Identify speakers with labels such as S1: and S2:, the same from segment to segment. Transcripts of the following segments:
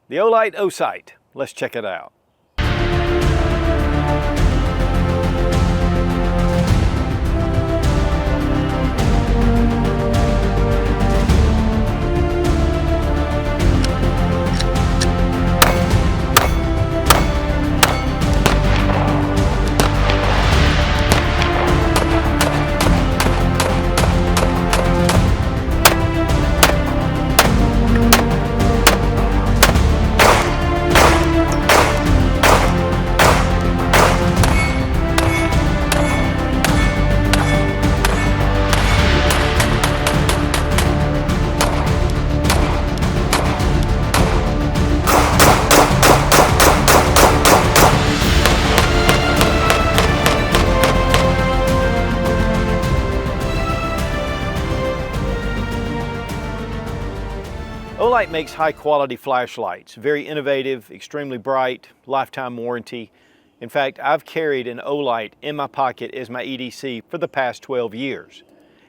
S1: The Olight OSight. Let's check it out. Olight makes high quality flashlights, very innovative, extremely bright, lifetime warranty. In fact, I've carried an Olight in my pocket as my EDC for the past 12 years.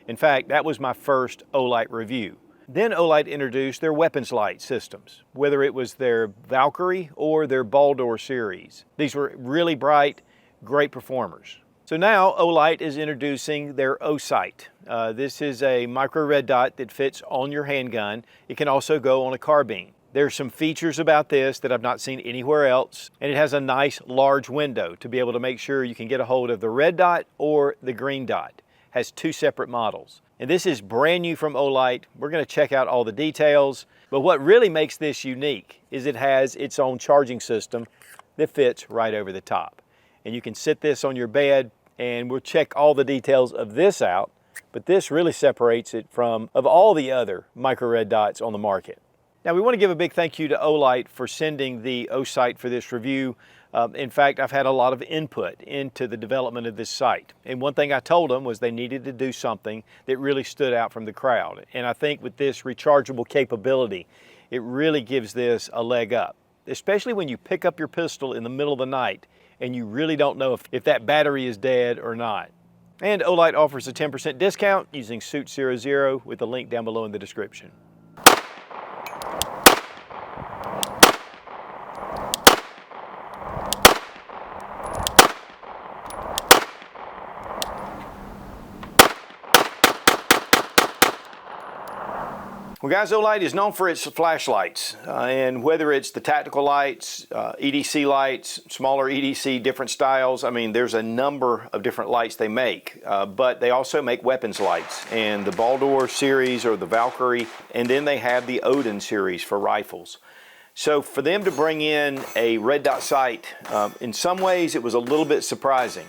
S1: In fact, that was my first Olight review. Then Olight introduced their weapons light systems, whether it was their Valkyrie or their Baldur series. These were really bright, great performers. So now Olight is introducing their OSight. This is a micro red dot that fits on your handgun. It can also go on a carbine. There's some features about this that I've not seen anywhere else, and it has a nice large window to be able to make sure you can get a hold of the red dot or the green dot. It has two separate models. And this is brand new from Olight. We're going to check out all the details, but what really makes this unique is it has its own charging system that fits right over the top. And you can sit this on your bed, and we'll check all the details of this out, but this really separates it from all the other micro red dots on the market. Now we want to give a big thank you to Olight for sending the OSight for this review. In fact, I've had a lot of input into the development of this sight. And one thing I told them was they needed to do something that really stood out from the crowd. And I think with this rechargeable capability, it really gives this a leg up, especially when you pick up your pistol in the middle of the night and you really don't know if that battery is dead or not. And Olight offers a 10% discount using SUIT00 with the link down below in the description. Well guys, Olight is known for its flashlights, and whether it's the tactical lights, EDC lights, smaller EDC, different styles, I mean there's a number of different lights they make, but they also make weapons lights, and the Baldur series or the Valkyrie, and then they have the Odin series for rifles. So for them to bring in a red dot sight, in some ways it was a little bit surprising,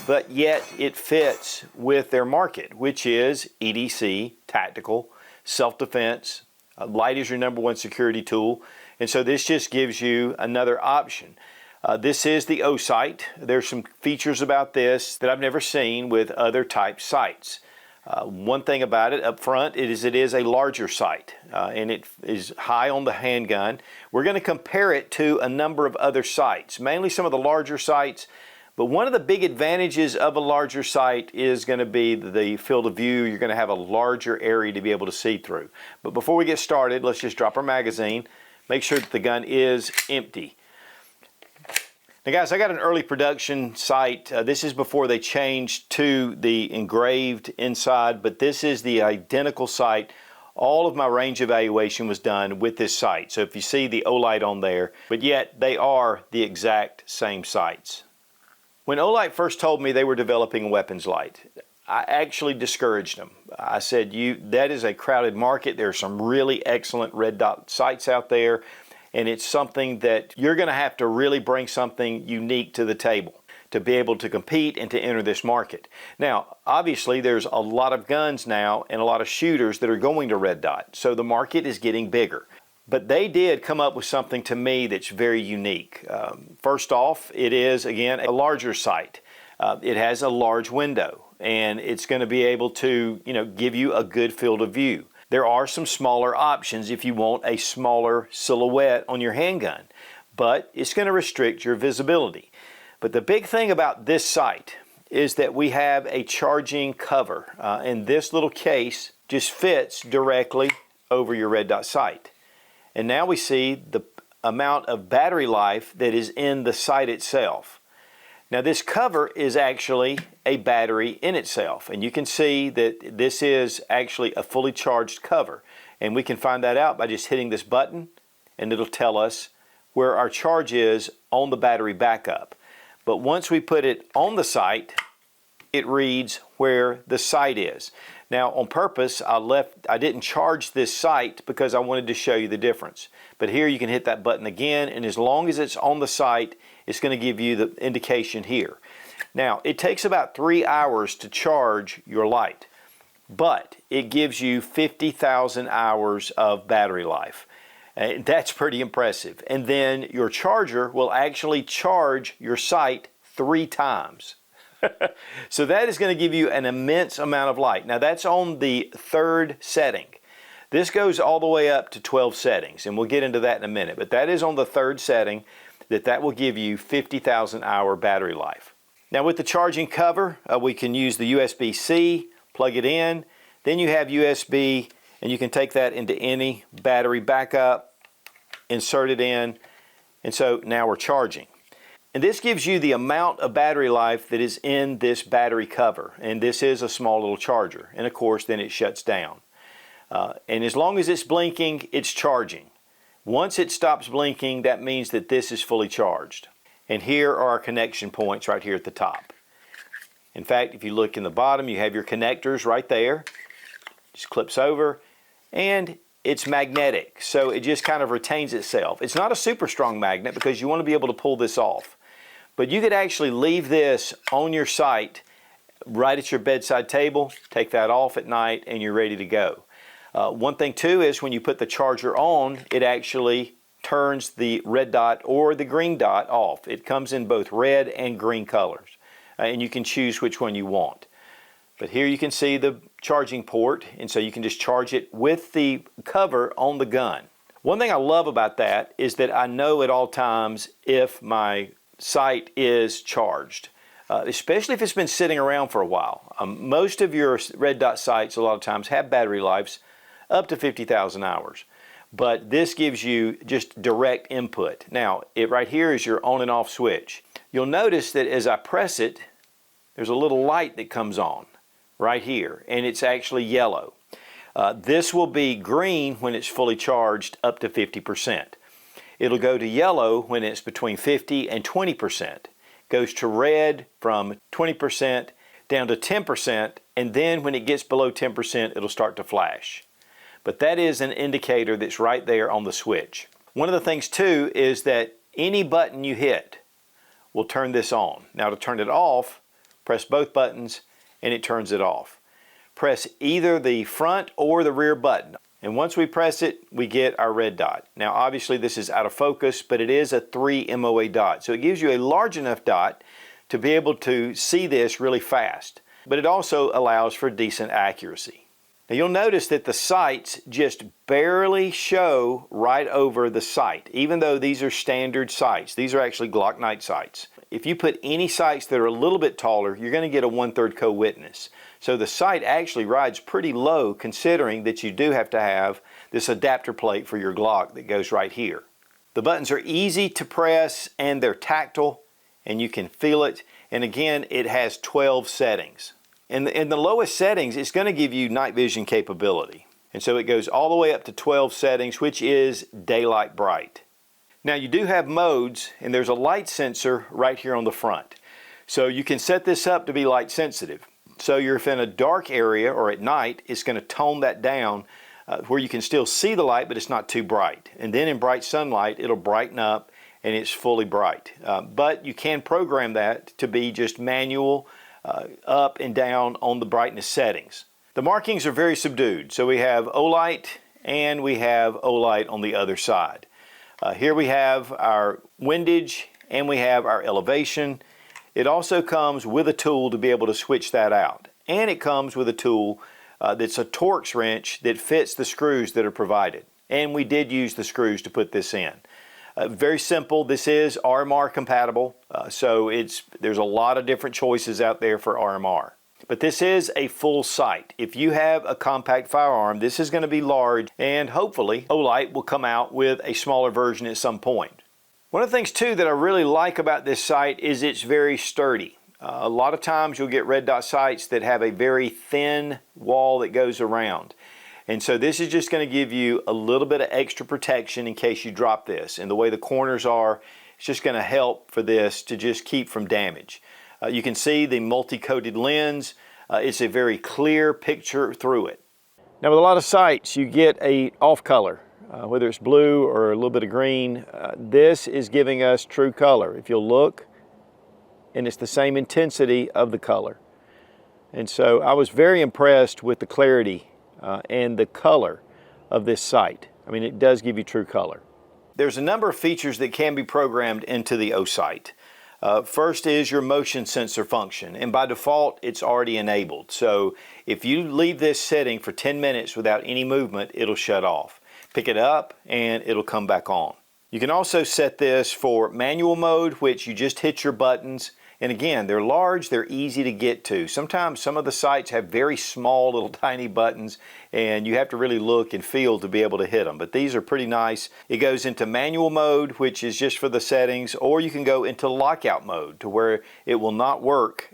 S1: but yet it fits with their market, which is EDC, tactical, self-defense. Light is your number one security tool, and so this just gives you another option. This is the OSight. There's some features about this that I've never seen with other type sights. One thing about it up front it is a larger sight, and it is high on the handgun. We're going to compare it to a number of other sights, mainly some of the larger sights. But one of the big advantages of a larger sight is going to be the field of view. You're going to have a larger area to be able to see through. But before we get started, let's just drop our magazine. Make sure that the gun is empty. Now guys, I got an early production sight. This is before they changed to the engraved inside, but this is the identical sight. All of my range evaluation was done with this sight. So if you see the Olight on there, but yet they are the exact same sights. When Olight first told me they were developing a weapons light, I actually discouraged them. I said, that is a crowded market. There are some really excellent red dot sights out there, and it's something that you're going to have to really bring something unique to the table to be able to compete and to enter this market. Now, obviously, there's a lot of guns now and a lot of shooters that are going to red dot, so the market is getting bigger. But they did come up with something to me that's very unique. First off, it is, again, a larger sight. It has a large window, and it's going to be able to, give you a good field of view. There are some smaller options if you want a smaller silhouette on your handgun, but it's going to restrict your visibility. But the big thing about this sight is that we have a charging cover, and this little case just fits directly over your red dot sight. And now we see the amount of battery life that is in the sight itself. Now this cover is actually a battery in itself, and you can see that this is actually a fully charged cover, and we can find that out by just hitting this button, and it'll tell us where our charge is on the battery backup. But once we put it on the sight, it reads where the sight is. Now on purpose I didn't charge this sight because I wanted to show you the difference. But here you can hit that button again, and as long as it's on the sight, it's going to give you the indication here. Now it takes about 3 hours to charge your light, but it gives you 50,000 hours of battery life. That's pretty impressive. And then your charger will actually charge your sight 3 times. So that is going to give you an immense amount of light. Now that's on the 3rd setting. This goes all the way up to 12 settings, and we'll get into that in a minute. But that is on the 3rd setting, that will give you 50,000 hour battery life. Now with the charging cover, we can use the USB-C, plug it in, then you have USB, and you can take that into any battery backup, insert it in, and so now we're charging. And this gives you the amount of battery life that is in this battery cover. And this is a small little charger. And of course, then it shuts down. And as long as it's blinking, it's charging. Once it stops blinking, that means that this is fully charged. And here are our connection points right here at the top. In fact, if you look in the bottom, you have your connectors right there. Just clips over. And it's magnetic, so it just kind of retains itself. It's not a super strong magnet because you want to be able to pull this off. But you could actually leave this on your sight right at your bedside table, take that off at night, and you're ready to go. One thing too is when you put the charger on, it actually turns the red dot or the green dot off. It comes in both red and green colors, and you can choose which one you want. But here you can see the charging port, and so you can just charge it with the cover on the gun. One thing I love about that is that I know at all times if my sight is charged, especially if it's been sitting around for a while. Most of your red dot sights a lot of times have battery lives up to 50,000 hours. But this gives you just direct input. Now, it right here is your on and off switch. You'll notice that as I press it, there's a little light that comes on right here, and it's actually yellow. This will be green when it's fully charged up to 50%. It'll go to yellow when it's between 50 and 20%. Goes to red from 20% down to 10%, and then when it gets below 10%, it'll start to flash. But that is an indicator that's right there on the switch. One of the things too is that any button you hit will turn this on. Now to turn it off, press both buttons and it turns it off. Press either the front or the rear button, and once we press it, we get our red dot. Now obviously this is out of focus, but it is a 3 MOA dot, so it gives you a large enough dot to be able to see this really fast, but it also allows for decent accuracy. Now you'll notice that the sights just barely show right over the sight, even though these are standard sights. These are actually Glock night sights. If you put any sights that are a little bit taller, you're going to get a 1/3 co-witness. So the sight actually rides pretty low, considering that you do have to have this adapter plate for your Glock that goes right here. The buttons are easy to press and they're tactile and you can feel it. And again, it has 12 settings. In the lowest settings, it's going to give you night vision capability. And so it goes all the way up to 12 settings, which is daylight bright. Now you do have modes, and there's a light sensor right here on the front. So you can set this up to be light sensitive. So you're if in a dark area or at night, it's going to tone that down where you can still see the light, but it's not too bright. And then in bright sunlight, it'll brighten up and it's fully bright. But you can program that to be just manual up and down on the brightness settings. The markings are very subdued. So we have Olight and we have Olight on the other side. Here we have our windage and we have our elevation. It also comes with a tool to be able to switch that out. And it comes with a tool that's a Torx wrench that fits the screws that are provided. And we did use the screws to put this in. Very simple. This is RMR compatible. So there's a lot of different choices out there for RMR. But this is a full sight. If you have a compact firearm, this is going to be large, and hopefully Olight will come out with a smaller version at some point. One of the things too that I really like about this sight is it's very sturdy. A lot of times you'll get red dot sights that have a very thin wall that goes around. And so this is just going to give you a little bit of extra protection in case you drop this. And the way the corners are, it's just going to help for this to just keep from damage. You can see the multi-coated lens. It's a very clear picture through it. Now with a lot of sights, you get a off color, whether it's blue or a little bit of green. This is giving us true color. If you'll look, and it's the same intensity of the color. And so I was very impressed with the clarity and the color of this sight. I mean, it does give you true color. There's a number of features that can be programmed into the OSight. First is your motion sensor function, and by default it's already enabled. So if you leave this setting for 10 minutes without any movement, it'll shut off. Pick it up and it'll come back on. You can also set this for manual mode, which you just hit your buttons. And again, they're large, they're easy to get to. Sometimes some of the sights have very small little tiny buttons and you have to really look and feel to be able to hit them. But these are pretty nice. It goes into manual mode, which is just for the settings, or you can go into lockout mode to where it will not work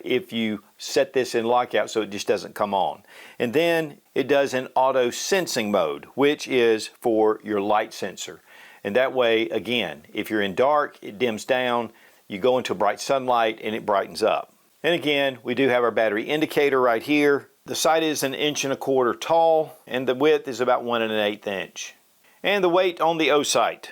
S1: if you set this in lockout, so it just doesn't come on. And then it does an auto sensing mode, which is for your light sensor. And that way, again, if you're in dark, it dims down. You go into bright sunlight and it brightens up. And again, we do have our battery indicator right here. The sight is 1.25 inches tall and the width is about 1 1/8 inch. And the weight on the OSight,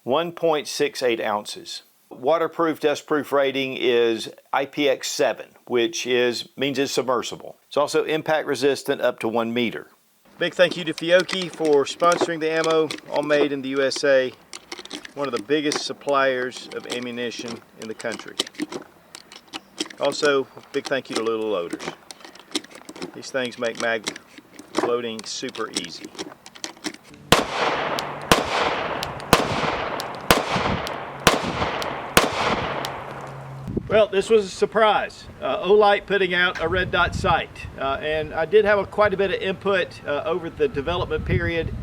S1: 1.68 ounces. Waterproof, dustproof rating is IPX7, which means it's submersible. It's also impact resistant up to 1 meter. Big thank you to Fiocchi for sponsoring the ammo, all made in the USA. One of the biggest suppliers of ammunition in the country. Also, big thank you to Little Loaders. These things make mag loading super easy. Well, this was a surprise. Olight putting out a red dot sight. And I did have quite a bit of input over the development period.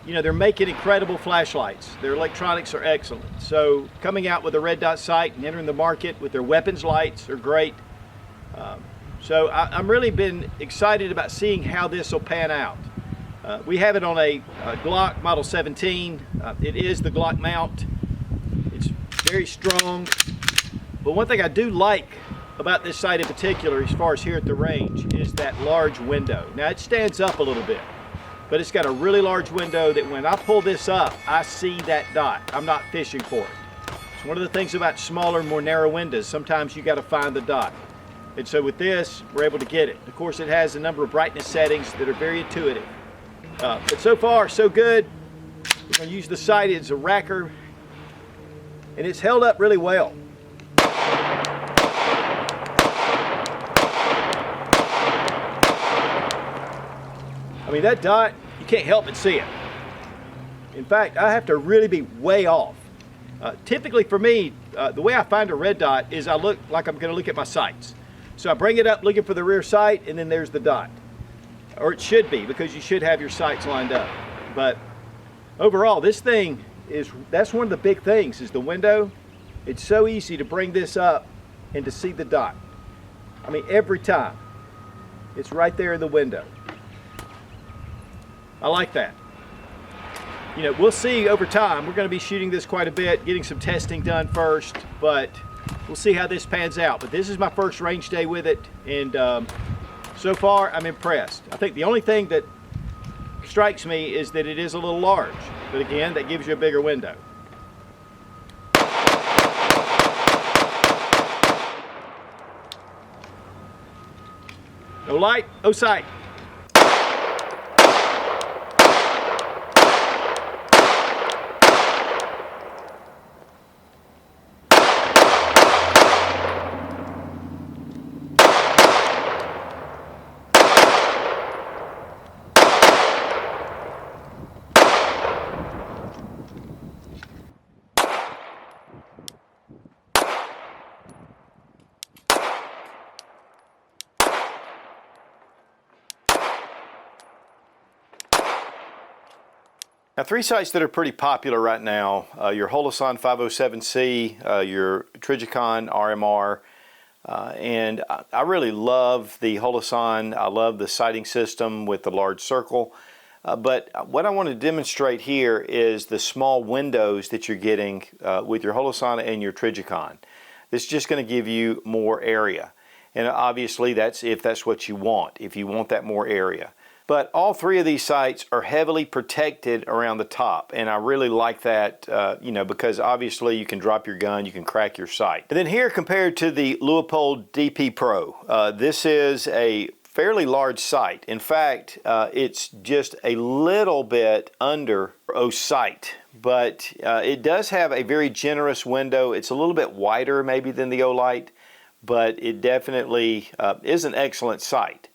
S1: You know, they're making incredible flashlights. Their electronics are excellent. So coming out with a red dot sight and entering the market with their weapons lights are great. So I'm really been excited about seeing how this will pan out. We have it on a Glock Model 17. It is the Glock mount. It's very strong. But one thing I do like about this sight in particular, as far as here at the range, is that large window. Now it stands up a little bit, but it's got a really large window that when I pull this up, I see that dot. I'm not fishing for it. It's one of the things about smaller, more narrow windows. Sometimes you got to find the dot. And so with this, we're able to get it. Of course, it has a number of brightness settings that are very intuitive. But so far, so good. We're going to use the sight as a racker, and it's held up really well. I mean, that dot, you can't help but see it. In fact, I have to really be way off. Typically for me, the way I find a red dot is I look like I'm going to look at my sights. So I bring it up looking for the rear sight, and then there's the dot. Or it should be, because you should have your sights lined up. But overall, this thing that's one of the big things, is the window. It's so easy to bring this up and to see the dot. I mean, every time. It's right there in the window. I like that. You know, we'll see over time. We're going to be shooting this quite a bit, getting some testing done first, but we'll see how this pans out. But this is my first range day with it, and so far I'm impressed. I think the only thing that strikes me is that it is a little large, but again, that gives you a bigger window. Olight, OSight. Now, three sights that are pretty popular right now, your Holosun 507C, your Trijicon RMR, and I really love the Holosun. I love the sighting system with the large circle. But what I want to demonstrate here is the small windows that you're getting with your Holosun and your Trijicon. This is just going to give you more area. And obviously that's if that's what you want, if you want that more area. But all three of these sights are heavily protected around the top, and I really like that, you know, because obviously you can drop your gun, you can crack your sight. And then here, compared to the Leupold DP Pro, this is a fairly large sight. In fact, it's just a little bit under OSight, but it does have a very generous window. It's a little bit wider maybe than the Olight, but it definitely is an excellent sight.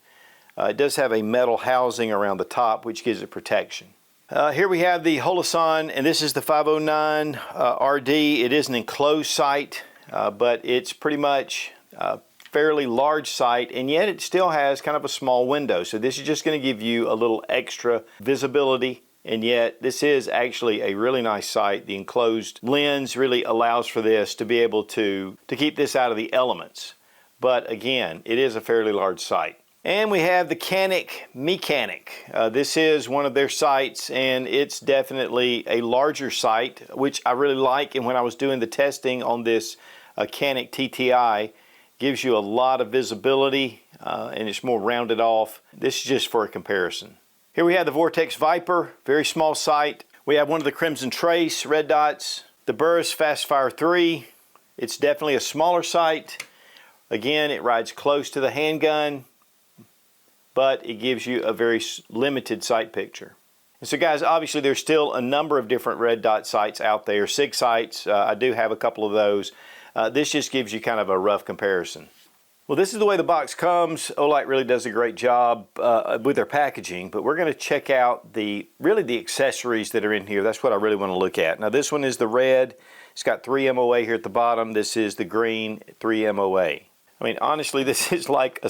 S1: It does have a metal housing around the top, which gives it protection. Here we have the Holosun, and this is the 509 RD. It is an enclosed sight, but it's pretty much a fairly large sight, and yet it still has kind of a small window. So this is just going to give you a little extra visibility, and yet this is actually a really nice sight. The enclosed lens really allows for this to be able to keep this out of the elements. But again, it is a fairly large sight. And we have the Canik Mechanic. This is one of their sights, and it's definitely a larger sight, which I really like. And when I was doing the testing on this Canik TTI, gives you a lot of visibility, and it's more rounded off. This is just for a comparison. Here we have the Vortex Viper, very small sight. We have one of the Crimson Trace red dots, the Burris Fastfire 3. It's definitely a smaller sight. Again, it rides close to the handgun, but it gives you a very limited sight picture. And so guys, obviously there's still a number of different red dot sights out there, SIG sights. I do have a couple of those. This just gives you kind of a rough comparison. Well, this is the way the box comes. Olight really does a great job with their packaging, but we're going to check out really the accessories that are in here. That's what I really want to look at. Now this one is the red. It's got 3 MOA here at the bottom. This is the green, 3 MOA. I mean, honestly, this is like a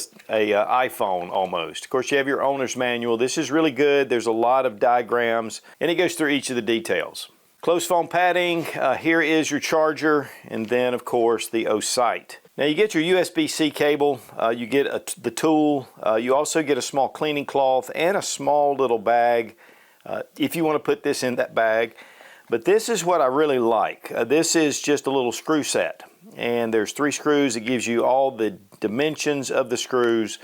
S1: iPhone almost. Of course, you have your owner's manual. This is really good. There's a lot of diagrams, and it goes through each of the details. Closed foam padding. Here is your charger, and then, of course, the OSight. Now, you get your USB-C cable. You get the tool. You also get a small cleaning cloth and a small little bag if you want to put this in that bag. But this is what I really like. This is just a little screw set. And there's 3 screws. It gives you all the dimensions of the screws,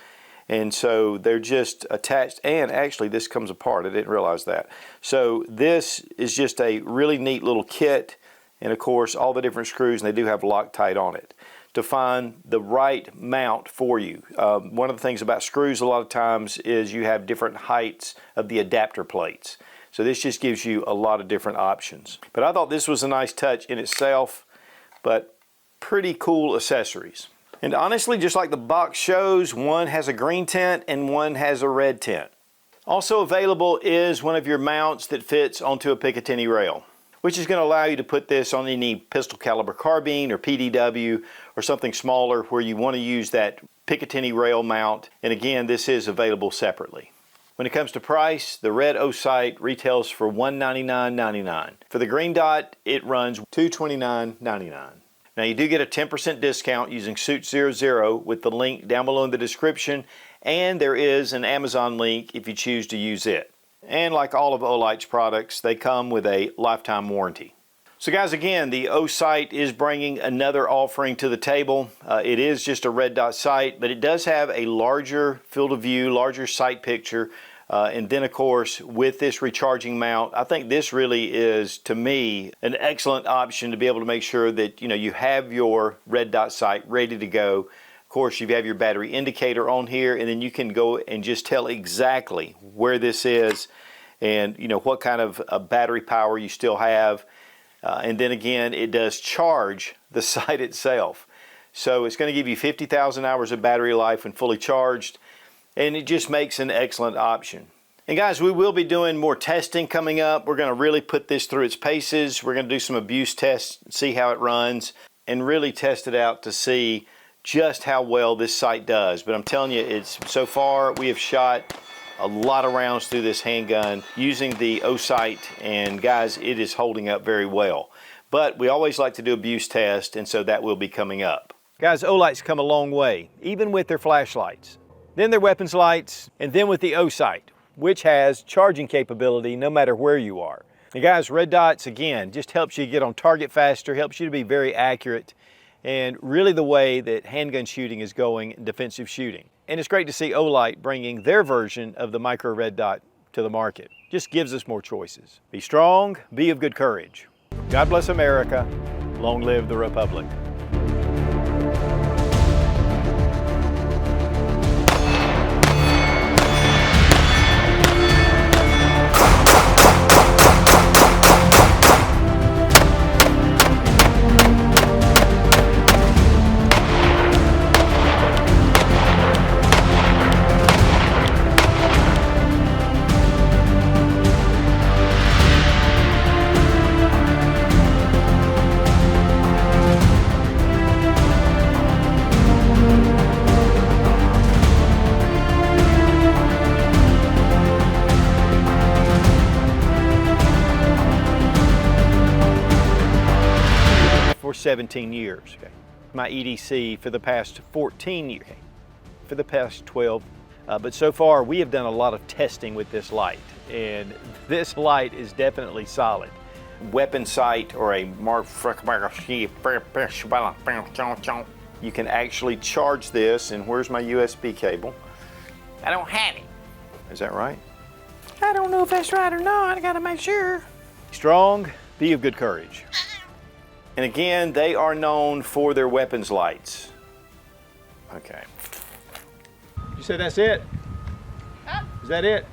S1: and so they're just attached, and actually this comes apart. I didn't realize that. So this is just a really neat little kit, and of course all the different screws, and they do have Loctite on it to find the right mount for you. One of the things about screws a lot of times is you have different heights of the adapter plates. So this just gives you a lot of different options. But I thought this was a nice touch in itself, but pretty cool accessories. And honestly, just like the box shows, one has a green tint and one has a red tint. Also available is one of your mounts that fits onto a Picatinny rail, which is going to allow you to put this on any pistol caliber carbine or PDW or something smaller where you want to use that Picatinny rail mount. And again, this is available separately. When it comes to price, the red OSight retails for $199.99. For the green dot, it runs $229.99. Now you do get a 10% discount using Suit00 with the link down below in the description, and there is an Amazon link if you choose to use it. And like all of Olight's products, they come with a lifetime warranty. So guys, again, the OSight is bringing another offering to the table. It is just a red dot sight, but it does have a larger field of view, larger sight picture. And then, of course, with this recharging mount, I think this really is, to me, an excellent option to be able to make sure that you have your red dot sight ready to go. Of course, you have your battery indicator on here, and then you can go and just tell exactly where this is and what kind of battery power you still have. And then again, it does charge the sight itself. So it's going to give you 50,000 hours of battery life when fully charged. And it just makes an excellent option. And guys, we will be doing more testing coming up. We're going to really put this through its paces. We're going to do some abuse tests, see how it runs, and really test it out to see just how well this sight does. But I'm telling you, so far we have shot a lot of rounds through this handgun using the OSight, and guys, it is holding up very well. But we always like to do abuse test, and so that will be coming up. Guys, Olight's come a long way, even with their flashlights. Then their weapons lights, and then with the OSight, which has charging capability no matter where you are. Now guys, red dots, again, just helps you get on target faster, helps you to be very accurate, and really the way that handgun shooting is going in defensive shooting. And it's great to see Olight bringing their version of the micro red dot to the market. Just gives us more choices. Be strong, be of good courage. God bless America. Long live the Republic. For 17 years. Okay. My EDC for the past 14 years, okay. For the past 12. But so far we have done a lot of testing with this light, and this light is definitely solid. Weapon sight or a you can actually charge this, and where's my USB cable? I don't have it. Is that right? I don't know if that's right or not. I gotta make sure. Strong, be of good courage. And again, they are known for their weapons lights. Okay. You said that's it? Is that it?